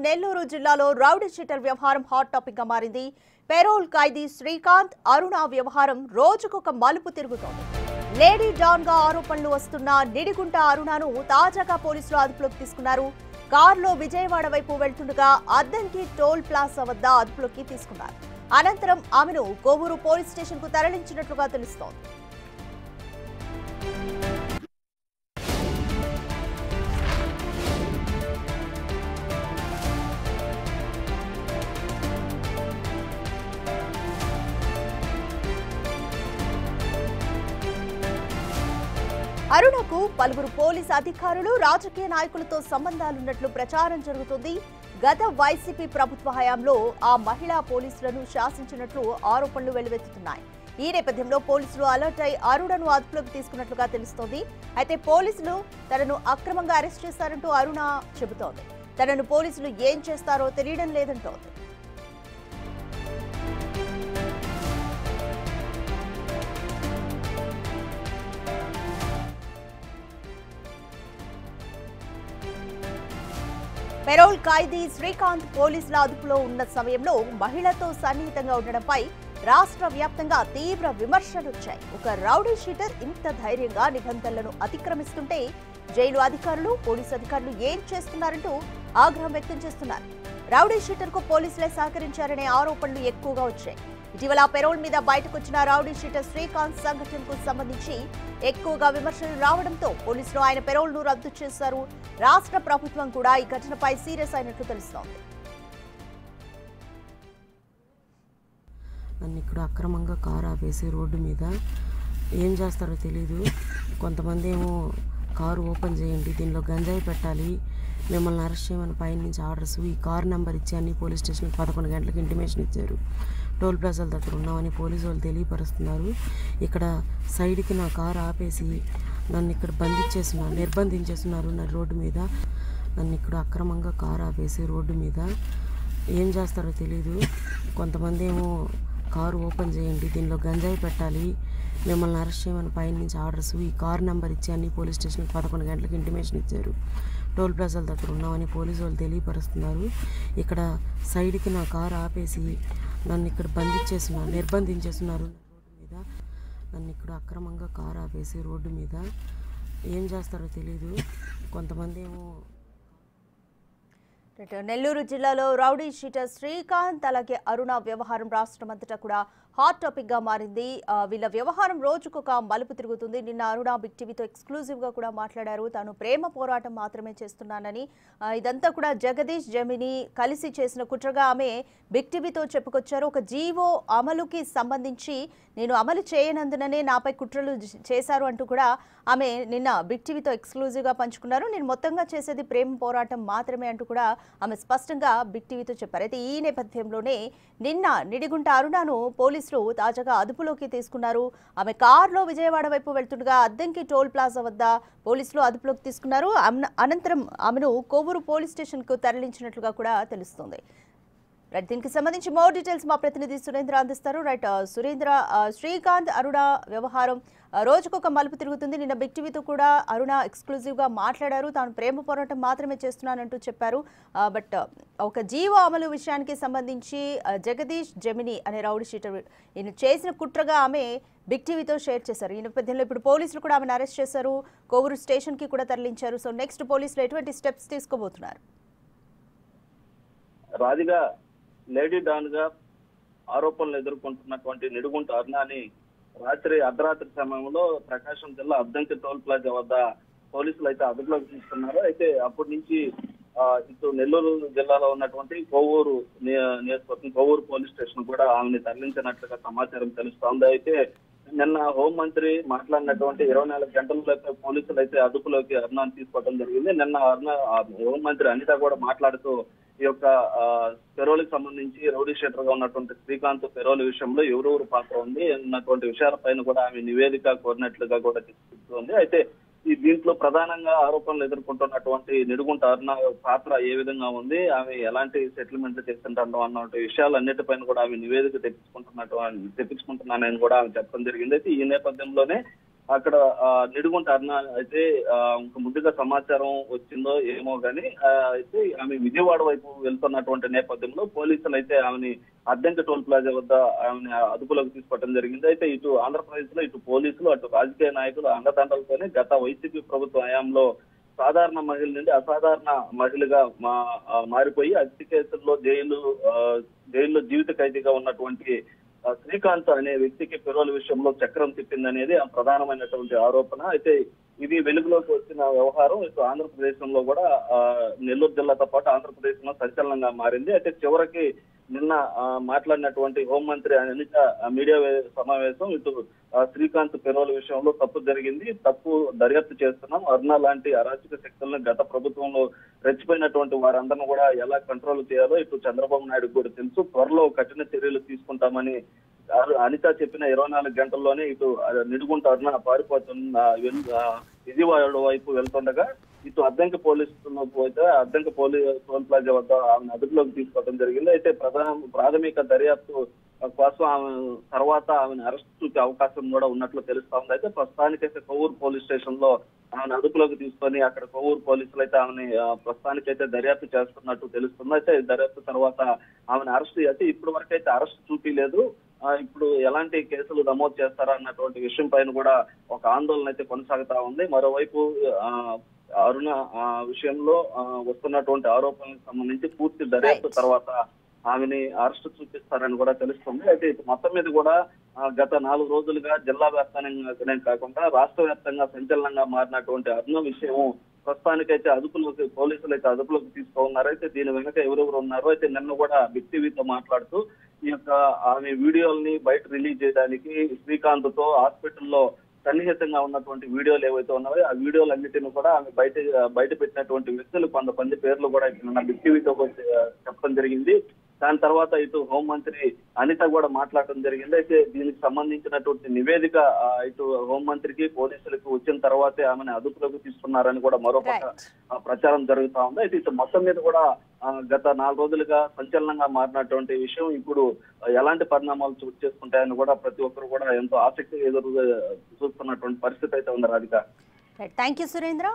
నెల్లూరు జిల్లాలో rowdy sheeter వ్యవహారం hot topic గా మారింది. పెరోల్ ఖైదీ శ్రీకాంత్ అరుణ వ్యవహారం రోజుకొక మలుపు తిరుగుతోంది. లేడీ డాన్ గా ఆరోపణలు వస్తున్న నిడిగుంట అరుణను తాజాగా పోలీసులు అదుపులోకి తీసుకున్నారు. కారులో విజయవాడ వైపు వెళ్తుండగా అద్దంకి టోల్ ప్లాజా వద్ద అదుపులోకి తీసుకున్నారు. అనంతరం ఆమెను కోవూరు పోలీస్ స్టేషన్ కు తరలించినట్లుగా తెలుస్తోంది. అరుణకు పలువురు పోలీసు అధికారులు రాజకీయ నాయకులతో సంబంధాలున్నట్లు ప్రచారం జరుగుతుంది. గత వైసీపీ ప్రభుత్వ హయాంలో ఆ మహిళా పోలీసులను శాసించినట్లు ఆరోపణలు వెల్లువెత్తుతున్నాయి. ఈ నేపథ్యంలో పోలీసులు అలర్ట్ అయి అరుణను అదుపులోకి తీసుకున్నట్లుగా తెలుస్తోంది. అయితే పోలీసులు తనను అక్రమంగా అరెస్ట్ చేశారంటూ అరుణ చెబుతోంది. తనను పోలీసులు ఏం చేస్తారో తెలియడం లేదంటోంది. పెరోల్ ఖైదీ శ్రీకాంత్ పోలీసుల అదుపులో ఉన్న సమయంలో మహిళతో సన్నిహితంగా ఉండడంపై రాష్ట్ర వ్యాప్తంగా తీవ్ర విమర్శలు వచ్చాయి. ఒక రౌడీ షీటర్ ఇంత ధైర్యంగా నిబంధనలను అతిక్రమిస్తుంటే జైలు అధికారులు, పోలీసు అధికారులు ఏం చేస్తున్నారంటూ ఆగ్రహం వ్యక్తం చేస్తున్నారు. రౌడీ షీటర్ కు పోలీసులే సహకరించారనే ఆరోపణలు ఎక్కువగా వచ్చాయి. ఇటీవల పెరోల్ మీద బయటకు వచ్చిన రౌడీ షీటర్ శ్రీకాంత్ సంఘటనకు సంబంధించి ఎక్కువగా విమర్శలు రావడంతో పోలీసులు ఆయన పెరోల్ ను రద్దు చేశారు. రాష్ట్ర ప్రభుత్వం కూడా ఈ ఘటనపై సీరియస్ అయినట్లు తెలుస్తోంది. నన్ను ఇక్కడ అక్రమంగా కారు ఆపేసి రోడ్డు మీద ఏం చేస్తారో తెలీదు. కొంతమంది ఏమో కారు ఓపెన్ చేయండి, దీనిలో గంజాయి పెట్టాలి, మిమ్మల్ని అరెస్ట్ చేయమని పైన నుంచి ఆర్డర్స్, ఈ కారు నెంబర్ ఇచ్చి అన్ని పోలీస్ స్టేషన్కి 11 గంటలకు ఇంటిమేషన్ ఇచ్చారు. టోల్ ప్లాజాల దగ్గర ఉన్నామని పోలీసు వాళ్ళు తెలియపరుస్తున్నారు. ఇక్కడ సైడ్కి నా కారు ఆపేసి నన్ను ఇక్కడ నిర్బంధించేస్తున్నారు. నా రోడ్డు మీద నన్ను ఇక్కడ అక్రమంగా కారు ఆపేసి రోడ్డు మీద ఏం చేస్తారో తెలీదు. కొంతమంది ఏమో కారు ఓపెన్ చేయండి, దీనిలో గంజాయి పెట్టాలి, మిమ్మల్ని అరెస్ట్ చేయమని పైన నుంచి ఆర్డర్స్, ఈ కారు నెంబర్ ఇచ్చి అన్ని పోలీస్ స్టేషన్కి 11 గంటలకు ఇంటిమేషన్ ఇచ్చారు. టోల్ ప్లాజాల దగ్గర ఉన్నామని పోలీసు వాళ్ళు తెలియపరుస్తున్నారు. ఇక్కడ సైడ్కి నా కారు ఆపేసి నన్ను ఇక్కడ నిర్బంధించేస్తున్నారు. రోడ్డు మీద నన్ను ఇక్కడ అక్రమంగా కారు ఆపేసి రోడ్డు మీద ఏం చేస్తారో తెలీదు. కొంతమంది ఏమో నెల్లూరు జిల్లాలో రౌడీ షీటర్ శ్రీకాంత్ అలాగే అరుణ వ్యవహారం రాష్ట్రమంతటా కూడా హాట్ టాపిక్ గా మారింది. వీళ్ళ వ్యవహారం రోజుకొక మలుపు తిరుగుతుంది. నిన్న అరుణ బిగ్ టీవీతో ఎక్స్క్లూజివ్ గా కూడా మాట్లాడారు. తాను ప్రేమ పోరాటం మాత్రమే చేస్తున్నానని, ఇదంతా కూడా జగదీష్ జమిని కలిసి చేసిన కుట్రగా ఆమె బిగ్ టీవీతో చెప్పుకొచ్చారు. ఒక జీవో అమలుకి సంబంధించి నేను అమలు చేయనందుననే నాపై కుట్రలు చేశారు అంటూ కూడా ఆమె నిన్న బిగ్ టీవీతో ఎక్స్క్లూజివ్ గా పంచుకున్నారు. నేను మొత్తంగా చేసేది ప్రేమ పోరాటం మాత్రమే అంటూ కూడా ఆమె స్పష్టంగా బిగ్ టీవీతో చెప్పారు. అయితే ఈ నేపథ్యంలోనే నిన్న నిడిగుంట అరుణను పోలీసులు తాజాగా అదుపులోకి తీసుకున్నారు. ఆమె కారులో విజయవాడ వైపు వెళ్తుండగా అద్దంకి టోల్ ప్లాజా వద్ద పోలీసులు అదుపులోకి తీసుకున్నారు. అనంతరం ఆమెను కోవూరు పోలీస్ స్టేషన్ కు తరలించినట్లుగా కూడా తెలుస్తుంది. రైట్, దీనికి సంబంధించి మోర్ డీటెయిల్స్ మా ప్రతినిధి సురేంద్ర అందిస్తారు. రైట్ సురేంద్ర, శ్రీకాంత్ అరుణ వ్యవహారం రోజుకొక మలుపు తిరుగుతుంది. నిన్న బిగ్ టీవీతో కూడా అరుణ ఎక్స్క్లూజివ్ గా మాట్లాడారు. తాను ప్రేమ పోరాటం మాత్రమే చేస్తున్నానంటూ చెప్పారు. బట్ ఒక జీవో అమలు విషయానికి సంబంధించి జగదీష్ జమిని అనే రౌడీ షీటర్ ఈయన చేసిన కుట్రగా ఆమె బిగ్ టీవీతో షేర్ చేశారు. ఈ నేపథ్యంలో ఇప్పుడు పోలీసులు కూడా ఆమెను అరెస్ట్ చేశారు, కోవూరు స్టేషన్ కి కూడా తరలించారు. సో నెక్స్ట్ పోలీసులు ఎటువంటి స్టెప్స్ తీసుకోబోతున్నారు? రాధిగా లేడీ డాన్ గా ఆరోపణలు ఎదుర్కొంటున్నటువంటి నిడుగుంట అరుణని అర్ధరాత్రి సమయంలో ప్రకాశం జిల్లా అద్దంకి టోల్ ప్లాజా వద్ద పోలీసులు అయితే అదుపులోకి తీసుకున్నారు. అయితే అప్పటి నుంచి ఇటు నెల్లూరు జిల్లాలో ఉన్నటువంటి కోవూరు నియోజకవర్గం కోవూరు పోలీస్ స్టేషన్ కూడా ఆమెను తరలించినట్లుగా సమాచారం తెలుస్తోంది. అయితే నిన్న హోంమంత్రి మాట్లాడినటువంటి 24 గంటలలోపే పోలీసులు అయితే అదుపులోకి అరుణాన్ని తీసుకోవడం జరిగింది. నిన్న హోంమంత్రి అనిత కూడా మాట్లాడుతూ ఈ యొక్క పెరోల్కి సంబంధించి రౌడీ షీటర్ గా ఉన్నటువంటి శ్రీకాంత్ పెరోల్ విషయంలో ఎవరెవరు పాత్ర ఉంది అన్నటువంటి విషయాలపైన కూడా ఆమె నివేదిక కోరినట్లుగా కూడా తెలుస్తుంది. అయితే ఈ దీంట్లో ప్రధానంగా ఆరోపణలు ఎదుర్కొంటున్నటువంటి నిడుగుంట అరుణ పాత్ర ఏ విధంగా ఉంది, ఆమె ఎలాంటి సెటిల్మెంట్లు చేస్తుంటాం అన్న విషయాలన్నిటిపైన కూడా ఆమె నివేదిక తెప్పించుకుంటున్నానని కూడా ఆమె చెప్పడం జరిగింది. అయితే ఈ నేపథ్యంలోనే అక్కడ నిడుగుంట అరుణ అయితే ఇంకా ముందుగా సమాచారం వచ్చిందో ఏమో గానీ అయితే ఆమె విజయవాడ వైపు వెళ్తున్నటువంటి నేపథ్యంలో పోలీసులు అయితే ఆమెని అద్దంకి టోల్ ప్లాజా వద్ద ఆమెని అదుపులోకి తీసుకోవడం జరిగింది. అయితే ఇటు ఆంధ్రప్రదేశ్ లో ఇటు పోలీసులు అటు రాజకీయ నాయకులు అండదండలతోనే గత వైసీపీ ప్రభుత్వ హయాంలో సాధారణ మహిళ నుండి అసాధారణ మహిళగా మారిపోయి అతి కేసుల్లో జైల్లో జీవిత ఖైదీగా ఉన్నటువంటి శ్రీకాంత్ అనే వ్యక్తికి పెరోల్ విషయంలో చక్రం తిప్పిందనేది ప్రధానమైనటువంటి ఆరోపణ. అయితే ఇది వెలుగులోకి వచ్చిన వ్యవహారం ఇటు ఆంధ్రప్రదేశ్ లో కూడా నెల్లూరు జిల్లాతో పాటు ఆంధ్రప్రదేశ్ లో సంచలనంగా మారింది. అయితే చివరికి నిన్న మాట్లాడినటువంటి హోంమంత్రి అనిత మీడియా సమావేశం ఇటు శ్రీకాంత్ పెరోల్ విషయంలో తప్పు జరిగింది, తప్పు దర్యాప్తు చేస్తున్నాం, అరుణ లాంటి అరాచక శక్తులను గత ప్రభుత్వంలో రెచ్చిపోయినటువంటి వారందరినీ కూడా ఎలా కంట్రోల్ చేయాలో ఇటు చంద్రబాబు నాయుడు కూడా తెలుసు, త్వరలో కఠిన చర్యలు తీసుకుంటామని అనిత చెప్పిన 24 గంటల్లోనే ఇటు నిడుగుంట అరుణ పారిపోతున్న విజయవాడ వైపు వెళ్తుండగా ఇటు అద్దంకి పోలీసులకు అయితే అద్దంకి టోల్ ప్లాజా వద్ద ఆమెను అదుపులోకి తీసుకోవడం జరిగింది. అయితే ప్రాథమిక దర్యాప్తు కోసం ఆమె తర్వాత ఆమెను అరెస్ట్ చూపే అవకాశం కూడా ఉన్నట్లు తెలుస్తా ఉంది. అయితే ప్రస్తుతానికైతే కొవ్వూరు పోలీస్ స్టేషన్ లో ఆమెను అదుపులోకి తీసుకొని అక్కడ కొవ్వూరు పోలీసులు అయితే ఆమెని ప్రస్తుతానికైతే దర్యాప్తు చేస్తున్నట్టు తెలుస్తుంది. అయితే దర్యాప్తు తర్వాత ఆమెను అరెస్ట్ అయితే ఇప్పటి వరకు అయితే అరెస్ట్ చూపించలేదు. ఇప్పుడు ఎలాంటి కేసులు నమోదు చేస్తారా అన్నటువంటి విషయం పైన కూడా ఒక ఆందోళన అయితే కొనసాగుతా ఉంది. మరోవైపు అరుణ విషయంలో వస్తున్నటువంటి ఆరోపణలకు సంబంధించి పూర్తి దర్యాప్తు తర్వాత ఆమెని అరెస్ట్ చూపిస్తారని కూడా తెలుస్తుంది. అయితే మొత్తం మీద కూడా గత 4 రోజులుగా జిల్లా వ్యాప్తంగానే కాకుండా రాష్ట్ర వ్యాప్తంగా సంచలనంగా మారినటువంటి అరుణ విషయం ప్రస్తుతానికైతే పోలీసులు అయితే అదుపులోకి తీసుకోన్నారు. అయితే దీని వెనుక ఎవరెవరు ఉన్నారో అయితే నిన్న కూడా బిగ్ టీవీతో మాట్లాడుతూ ఈ యొక్క ఆమె వీడియోల్ని బయట రిలీజ్ చేయడానికి శ్రీకాంత్ తో హాస్పిటల్లో సన్నిహితంగా ఉన్నటువంటి వీడియోలు ఏవైతే ఉన్నాయో ఆ వీడియోలన్నిటిని కూడా ఆమె బయట పెట్టినటువంటి వ్యక్తులు కొంతమంది పేర్లు కూడా నిన్న బిగ్ టీవీతో చెప్పడం జరిగింది. దాని తర్వాత ఇటు హోంమంత్రి అనిత కూడా మాట్లాడటం జరిగింది. అయితే దీనికి సంబంధించినటువంటి నివేదిక ఇటు హోంమంత్రికి పోలీసులకు వచ్చిన తర్వాతే ఆమెను అదుపులోకి తీసుకున్నారని కూడా మరోపక్క ప్రచారం జరుగుతా ఉంది. అయితే ఇటు మొత్తం మీద కూడా గత 4 రోజులుగా సంచలనంగా మారినటువంటి విషయం ఇప్పుడు ఎలాంటి పరిణామాలు చోటు చేసుకుంటాయని కూడా ప్రతి ఒక్కరు కూడా ఎంతో ఆసక్తి ఎదురు చూస్తున్నటువంటి పరిస్థితి అయితే ఉంది. Radhika, thank you Surendra.